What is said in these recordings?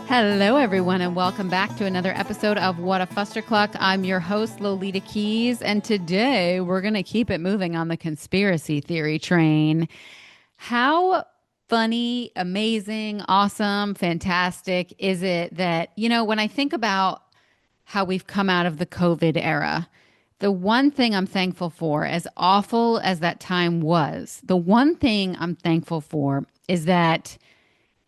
Hello, everyone, and welcome back to another episode of What a Fuster Cluck. I'm your host, Lolita Keys, and today we're going to keep it moving on the conspiracy theory train. How funny, amazing, awesome, fantastic is it that, when I think about how we've come out of the COVID era, the one thing I'm thankful for, as awful as that time was, the one thing I'm thankful for is that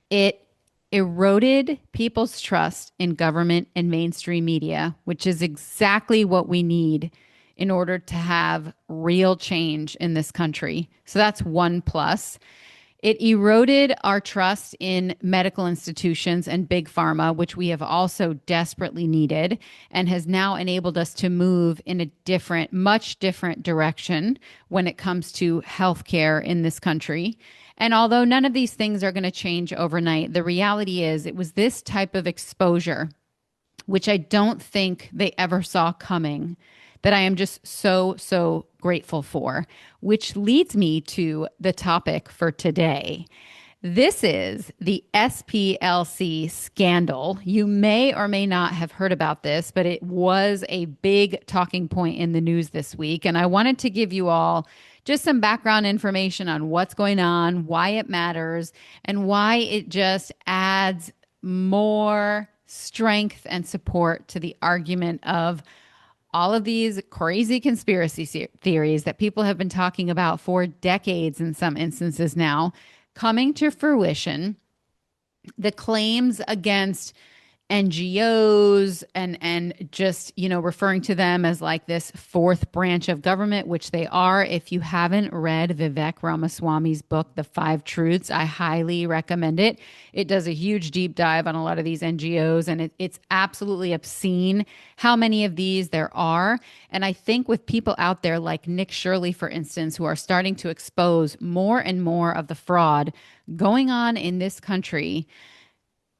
it eroded people's trust in government and mainstream media, which is exactly what we need in order to have real change in this country. So that's one plus. It eroded our trust in medical institutions and big pharma, which we have also desperately needed, and has now enabled us to move in a different, much different direction when it comes to healthcare in this country. And although none of these things are going to change overnight, the reality is it was this type of exposure, which I don't think they ever saw coming, that I am just so grateful for, which leads me to the topic for today. This is the SPLC scandal. You may or may not have heard about this, but it was a big talking point in the news this week. And I wanted to give you all just some background information on what's going on, why it matters, and why it just adds more strength and support to the argument of all of these crazy conspiracy theories that people have been talking about for decades in some instances now coming to fruition. The claims against NGOs and just, referring to them as like this fourth branch of government, which they are. If you haven't read Vivek Ramaswamy's book, The Five Truths, I highly recommend it. It does a huge deep dive on a lot of these NGOs, and it's absolutely obscene how many of these there are. And I think with people out there like Nick Shirley, for instance, who are starting to expose more and more of the fraud going on in this country,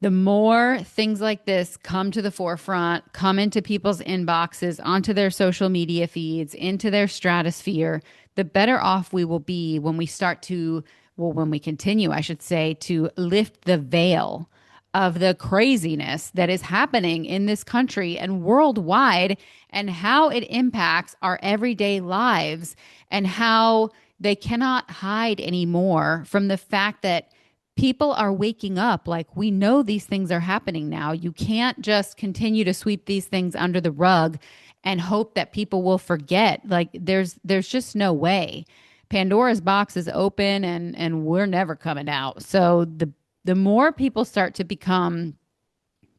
the more things like this come to the forefront, come into people's inboxes, onto their social media feeds, into their stratosphere, the better off we will be when we start to, when we continue, I should say, to lift the veil of the craziness that is happening in this country and worldwide, and how it impacts our everyday lives, and how they cannot hide anymore from the fact that people are waking up. Like, we know these things are happening now. You can't just continue to sweep these things under the rug and hope that people will forget. Like, there's just no way. Pandora's box is open, and we're never coming out. So the more people start to become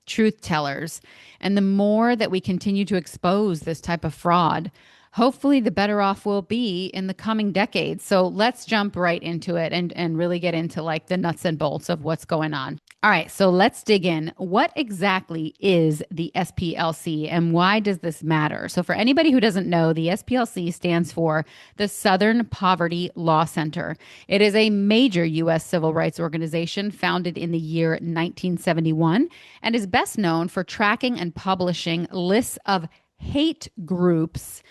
truth tellers, and the more that we continue to expose this type of fraud, hopefully the better off we'll be in the coming decades. So let's jump right into it and really get into like the nuts and bolts of what's going on. All right, so let's dig in. What exactly is the SPLC, and why does this matter? So for anybody who doesn't know, the SPLC stands for the Southern Poverty Law Center. It is a major U.S. civil rights organization founded in the year 1971 and is best known for tracking and publishing lists of hate groups,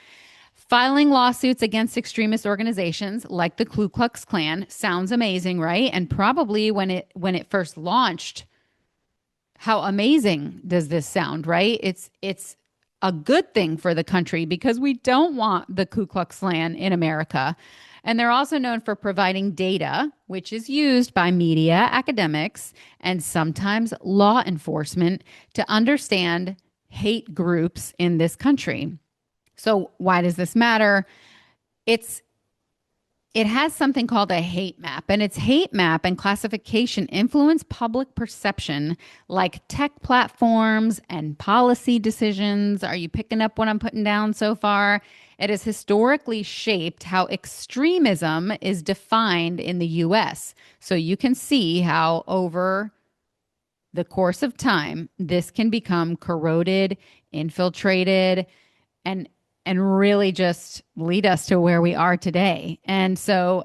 filing lawsuits against extremist organizations like the Ku Klux Klan. Sounds amazing, right? And probably when it first launched, how amazing does this sound, right? It's a good thing for the country because we don't want the Ku Klux Klan in America. And they're also known for providing data, which is used by media, academics, and sometimes law enforcement to understand hate groups in this country. So why does this matter? It has something called a hate map, and its hate map and classification influence public perception like tech platforms and policy decisions. Are you picking up what I'm putting down so far? It has historically shaped how extremism is defined in the U.S. So you can see how over the course of time, this can become corroded, infiltrated, and really just lead us to where we are today. And so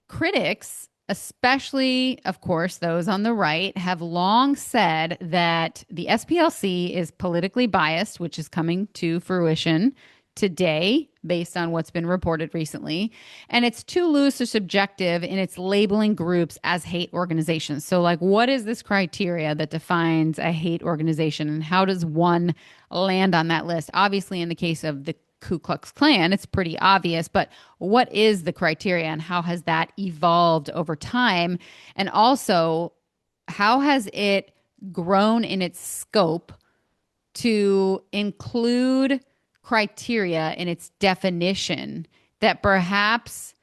critics, especially, of course, those on the right, have long said that the SPLC is politically biased, which is coming to fruition today, based on what's been reported recently. And it's too loose or subjective in its labeling groups as hate organizations. So, like, what is this criteria that defines a hate organization, and how does one land on that list? Obviously, in the case of the Ku Klux Klan, it's pretty obvious, but what is the criteria and how has that evolved over time? And also, how has it grown in its scope to include criteria in its definition that perhaps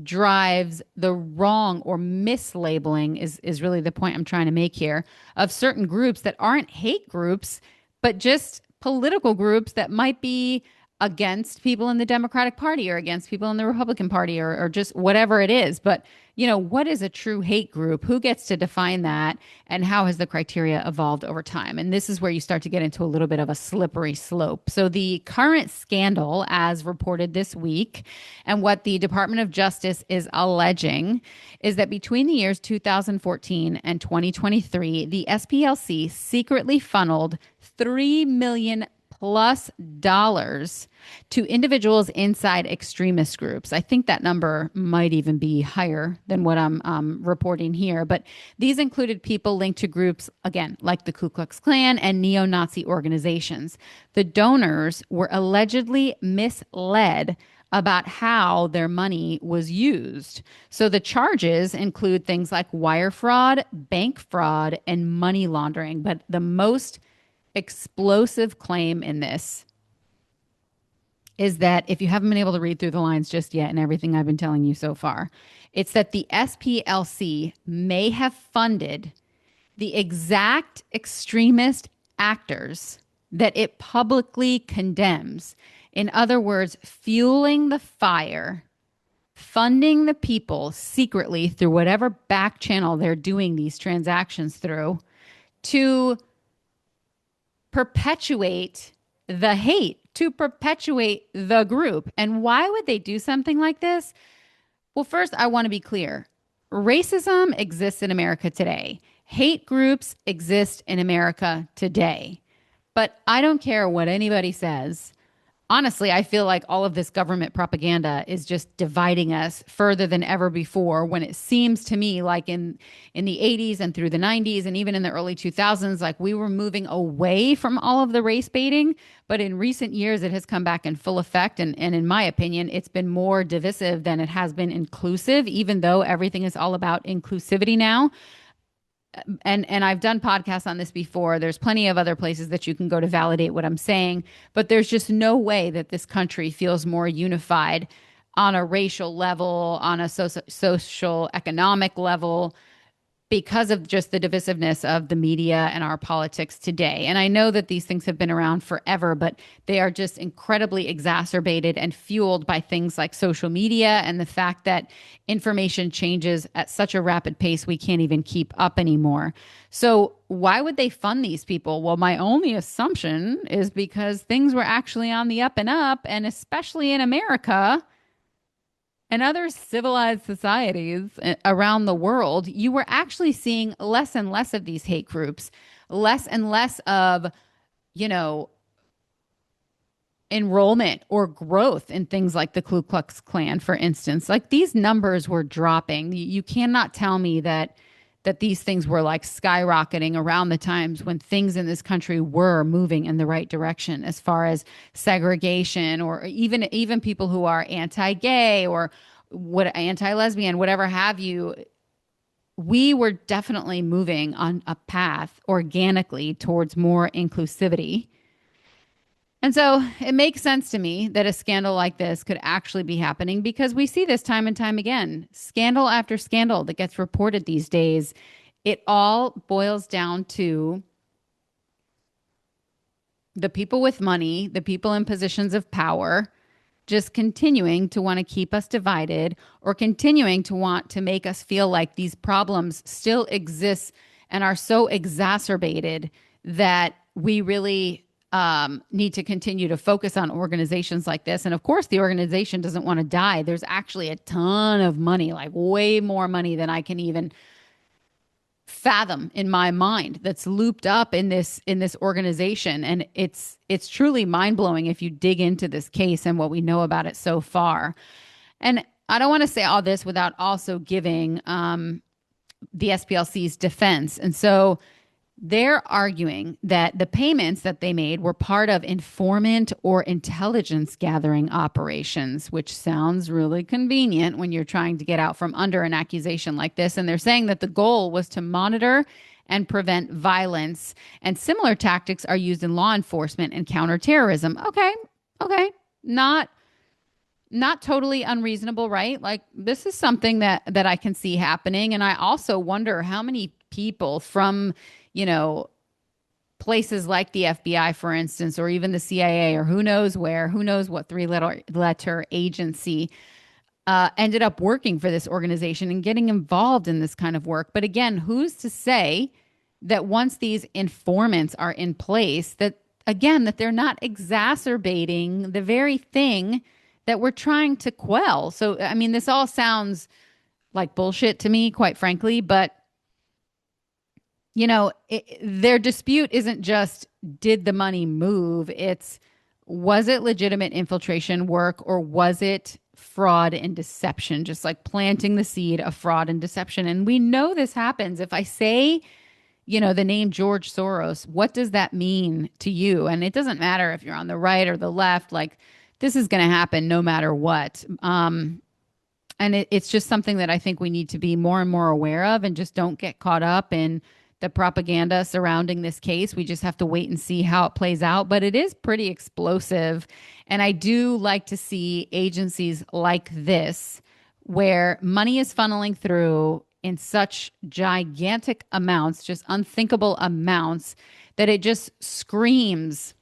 drives the wrong or mislabeling is really the point I'm trying to make here of certain groups that aren't hate groups, but just political groups that might be against people in the Democratic Party or against people in the Republican Party or just whatever it is. But, what is a true hate group? Who gets to define that? And how has the criteria evolved over time? And this is where you start to get into a little bit of a slippery slope. So the current scandal, as reported this week, and what the Department of Justice is alleging is that between the years 2014 and 2023, the SPLC secretly funneled $3 million plus dollars to individuals inside extremist groups. I think that number might even be higher than what I'm reporting here. But these included people linked to groups, again, like the Ku Klux Klan and neo-Nazi organizations. The donors were allegedly misled about how their money was used. So the charges include things like wire fraud, bank fraud, and money laundering. But the most explosive claim in this is that, if you haven't been able to read through the lines just yet and everything I've been telling you so far, it's that the SPLC may have funded the exact extremist actors that it publicly condemns. In other words, fueling the fire, funding the people secretly through whatever back channel they're doing these transactions through to perpetuate the hate, to perpetuate the group. And why would they do something like this? Well, first, I want to be clear. Racism exists in America today. Hate groups exist in America today. But I don't care what anybody says. Honestly, I feel like all of this government propaganda is just dividing us further than ever before, when it seems to me like in the 80s and through the 90s and even in the early 2000s, like we were moving away from all of the race baiting. But in recent years, it has come back in full effect. And in my opinion, it's been more divisive than it has been inclusive, even though everything is all about inclusivity now. And I've done podcasts on this before. There's plenty of other places that you can go to validate what I'm saying, but there's just no way that this country feels more unified on a racial level, on a social economic level, because of just the divisiveness of the media and our politics today. And I know that these things have been around forever, but they are just incredibly exacerbated and fueled by things like social media and the fact that information changes at such a rapid pace we can't even keep up anymore. So why would they fund these people? Well, my only assumption is because things were actually on the up and up, and especially in America and other civilized societies around the world, you were actually seeing less and less of these hate groups, less and less of, enrollment or growth in things like the Ku Klux Klan, for instance. Like, these numbers were dropping. You cannot tell me that these things were like skyrocketing around the times when things in this country were moving in the right direction, as far as segregation, or even people who are anti-gay or anti-lesbian, whatever have you. We were definitely moving on a path organically towards more inclusivity. And so it makes sense to me that a scandal like this could actually be happening, because we see this time and time again. Scandal after scandal that gets reported these days, it all boils down to the people with money, the people in positions of power, just continuing to want to keep us divided, or continuing to want to make us feel like these problems still exist and are so exacerbated that we really need to continue to focus on organizations like this. And of course, the organization doesn't want to die. There's actually a ton of money, like way more money than I can even fathom in my mind that's looped up in this organization. And it's truly mind-blowing if you dig into this case and what we know about it so far. And I don't want to say all this without also giving the SPLC's defense. And so they're arguing that the payments that they made were part of informant or intelligence gathering operations, which sounds really convenient when you're trying to get out from under an accusation like this. And they're saying that the goal was to monitor and prevent violence. And similar tactics are used in law enforcement and counterterrorism. Okay, okay, not totally unreasonable, right? Like this is something that I can see happening. And I also wonder how many people from, you know, places like the FBI, for instance, or even the CIA, or who knows where, who knows what three-letter agency ended up working for this organization and getting involved in this kind of work. But again, who's to say that once these informants are in place, that again, that they're not exacerbating the very thing that we're trying to quell? So, I mean, this all sounds like bullshit to me, quite frankly, but you know, their dispute isn't just did the money move? It's was it legitimate infiltration work or was it fraud and deception? Just like planting the seed of fraud and deception. And we know this happens. If I say, you know, the name George Soros, what does that mean to you? And it doesn't matter if you're on the right or the left, like this is going to happen no matter what. And it's just something that I think we need to be more and more aware of and just don't get caught up in the propaganda surrounding this case. We just have to wait and see how it plays out. But it is pretty explosive. And I do like to see agencies like this, where money is funneling through in such gigantic amounts, just unthinkable amounts, that it just screams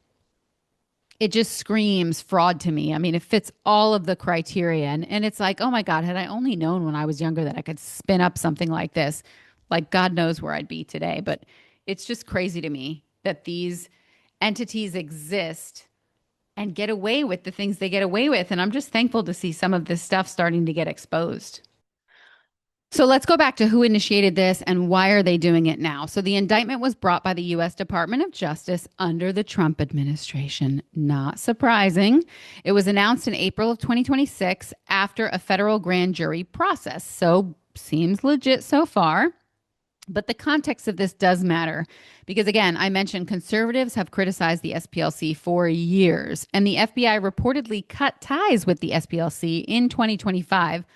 fraud to me. I mean, it fits all of the criteria. And it's like, oh my God, had I only known when I was younger that I could spin up something like this, like God knows where I'd be today. But it's just crazy to me that these entities exist and get away with the things they get away with. And I'm just thankful to see some of this stuff starting to get exposed. So let's go back to who initiated this and why are they doing it now? So the indictment was brought by the U.S. Department of Justice under the Trump administration. Not surprising. It was announced in April of 2026 after a federal grand jury process. So seems legit so far. But the context of this does matter because, again, I mentioned conservatives have criticized the SPLC for years, and the FBI reportedly cut ties with the SPLC in 2025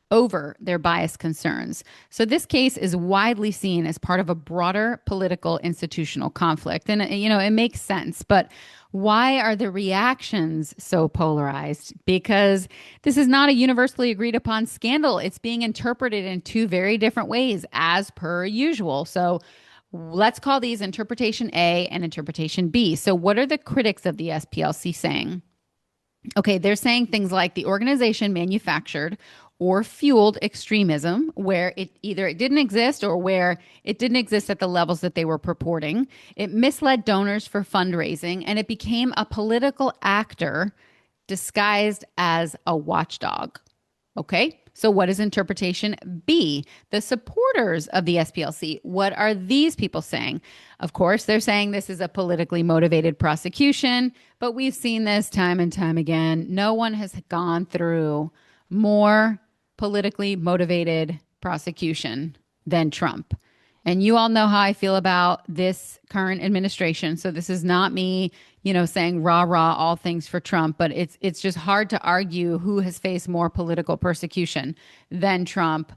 over their bias concerns. So this case is widely seen as part of a broader political institutional conflict. And, you know, it makes sense. But why are the reactions so polarized? Because this is not a universally agreed upon scandal. It's being interpreted in two very different ways, as per usual. So let's call these interpretation A and interpretation B. So what are the critics of the SPLC saying? Okay, they're saying things like the organization manufactured or fueled extremism, where it didn't exist or where it didn't exist at the levels that they were purporting. It misled donors for fundraising, and it became a political actor disguised as a watchdog. Okay, so what is interpretation B? The supporters of the SPLC, what are these people saying? Of course, they're saying this is a politically motivated prosecution, but we've seen this time and time again. No one has gone through more politically motivated prosecution than Trump. And you all know how I feel about this current administration. So this is not me, you know, saying rah, rah, all things for Trump, but it's just hard to argue who has faced more political persecution than Trump.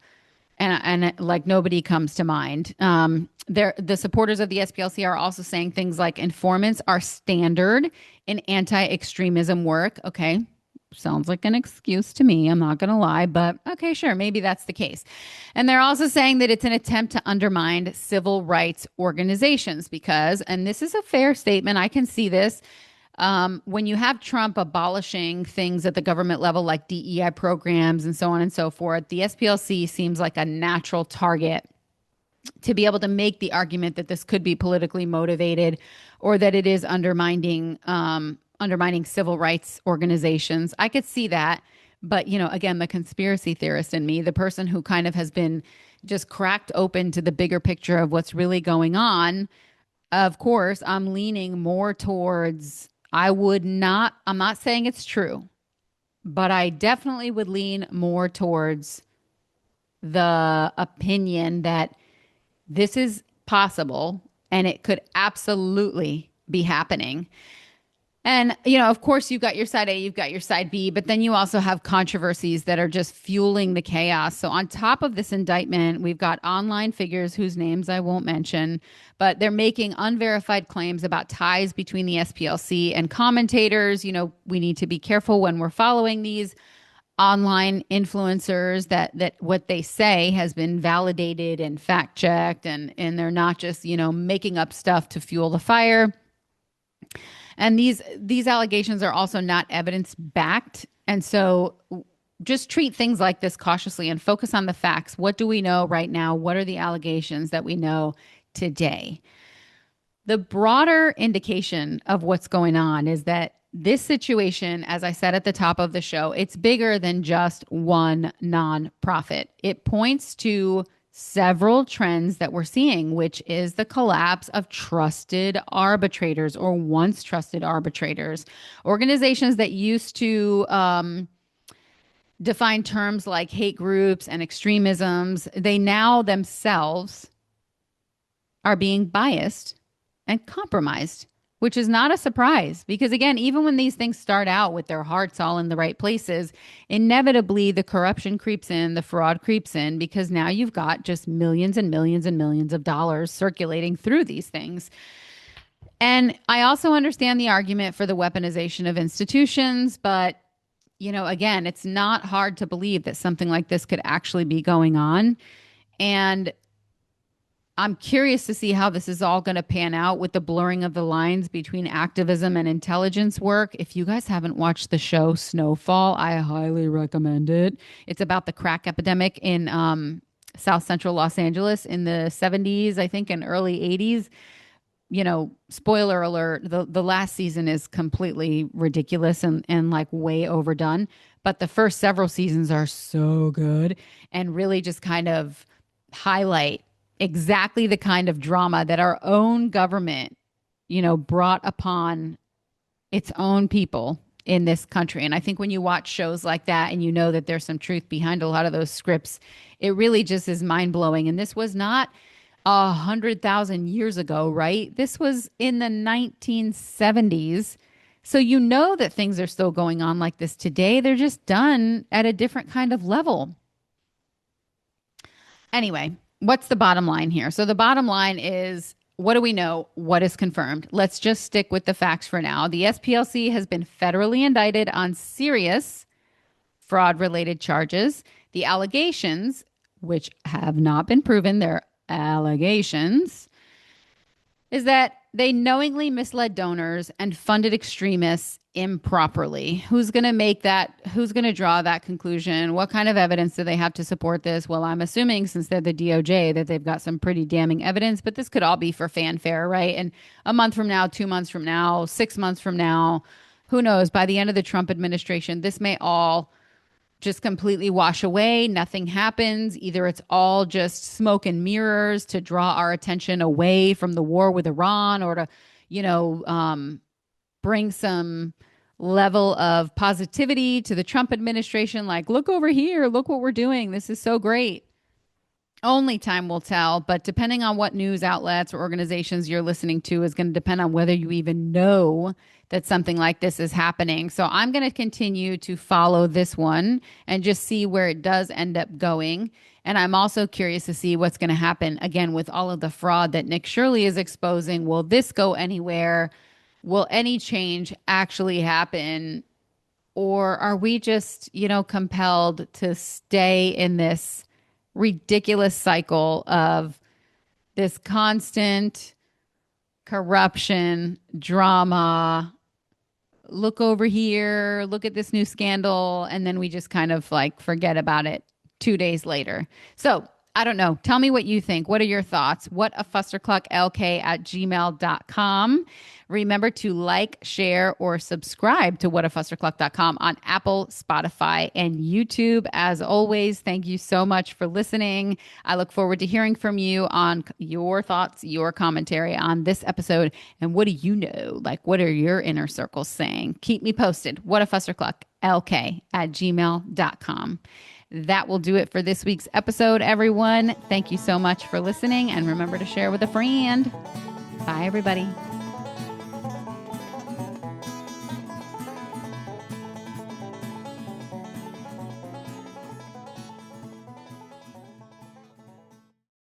And like nobody comes to mind. The supporters of the SPLC are also saying things like informants are standard in anti-extremism work. Okay, sounds like an excuse to me. I'm not going to lie, but okay, sure, maybe that's the case. And they're also saying that it's an attempt to undermine civil rights organizations because, and this is a fair statement, I can see this, when you have Trump abolishing things at the government level like DEI programs and so on and so forth, the SPLC seems like a natural target to be able to make the argument that this could be politically motivated or that it is undermining civil rights organizations. I could see that. But, again, the conspiracy theorist in me, the person who kind of has been just cracked open to the bigger picture of what's really going on, of course, I'm leaning more towards, I'm not saying it's true, but I definitely would lean more towards the opinion that this is possible and it could absolutely be happening. And, of course, you've got your side A, you've got your side B, but then you also have controversies that are just fueling the chaos. So, on top of this indictment, we've got online figures whose names I won't mention, but they're making unverified claims about ties between the SPLC and commentators. We need to be careful when we're following these online influencers that what they say has been validated and fact checked, and they're not just, making up stuff to fuel the fire. And these allegations are also not evidence backed. And so just treat things like this cautiously and focus on the facts. What do we know right now? What are the allegations that we know today? The broader indication of what's going on is that this situation, as I said at the top of the show, it's bigger than just one nonprofit. It points to several trends that we're seeing, which is the collapse of trusted arbitrators or once trusted arbitrators. Organizations that used to define terms like hate groups and extremisms, they now themselves are being biased and compromised, which is not a surprise because, again, even when these things start out with their hearts all in the right places, inevitably the corruption creeps in, the fraud creeps in, because now you've got just millions and millions and millions of dollars circulating through these things. And I also understand the argument for the weaponization of institutions, but, again, it's not hard to believe that something like this could actually be going on. And I'm curious to see how this is all going to pan out with the blurring of the lines between activism and intelligence work. If you guys haven't watched the show Snowfall, I highly recommend it. It's about the crack epidemic in South Central Los Angeles in the 70s, I think, and early 80s. Spoiler alert, the last season is completely ridiculous and like way overdone. But the first several seasons are so good and really just kind of highlight exactly the kind of drama that our own government, brought upon its own people in this country. And I think when you watch shows like that and you know that there's some truth behind a lot of those scripts, it really just is mind blowing. And this was not 100,000 years ago, right? This was in the 1970s. So that things are still going on like this today. They're just done at a different kind of level. Anyway, what's the bottom line here? So the bottom line is, what do we know? What is confirmed? Let's just stick with the facts for now. The SPLC has been federally indicted on serious fraud-related charges. The allegations, which have not been proven, they're allegations, is that they knowingly misled donors and funded extremists improperly. Who's going to make that? Who's going to draw that conclusion? What kind of evidence do they have to support this? Well, I'm assuming since they're the DOJ that they've got some pretty damning evidence, but this could all be for fanfare, right? And a month from now, 2 months from now, 6 months from now, who knows? By the end of the Trump administration, this may all just completely wash away. Nothing happens. Either it's all just smoke and mirrors to draw our attention away from the war with Iran, or to, bring some level of positivity to the Trump administration. Like, look over here, look what we're doing. This is so great. Only time will tell, but depending on what news outlets or organizations you're listening to is going to depend on whether you even know that something like this is happening. So I'm going to continue to follow this one and just see where it does end up going. And I'm also curious to see what's going to happen again with all of the fraud that Nick Shirley is exposing. Will this go anywhere? Will any change actually happen? Or are we just, compelled to stay in this ridiculous cycle of this constant corruption, drama? Look over here, look at this new scandal, and then we just kind of like forget about it 2 days later. So I don't know. Tell me what you think. What are your thoughts? What a fusterclucklk@gmail.com. Remember to like, share, or subscribe to whatafustercluck.com on Apple, Spotify, and YouTube. As always, thank you so much for listening. I look forward to hearing from you on your thoughts, your commentary on this episode. And what do you know? Like, what are your inner circles saying? Keep me posted. whatafusterclucklk@gmail.com. That will do it for this week's episode, everyone. Thank you so much for listening, and remember to share with a friend. Bye, everybody.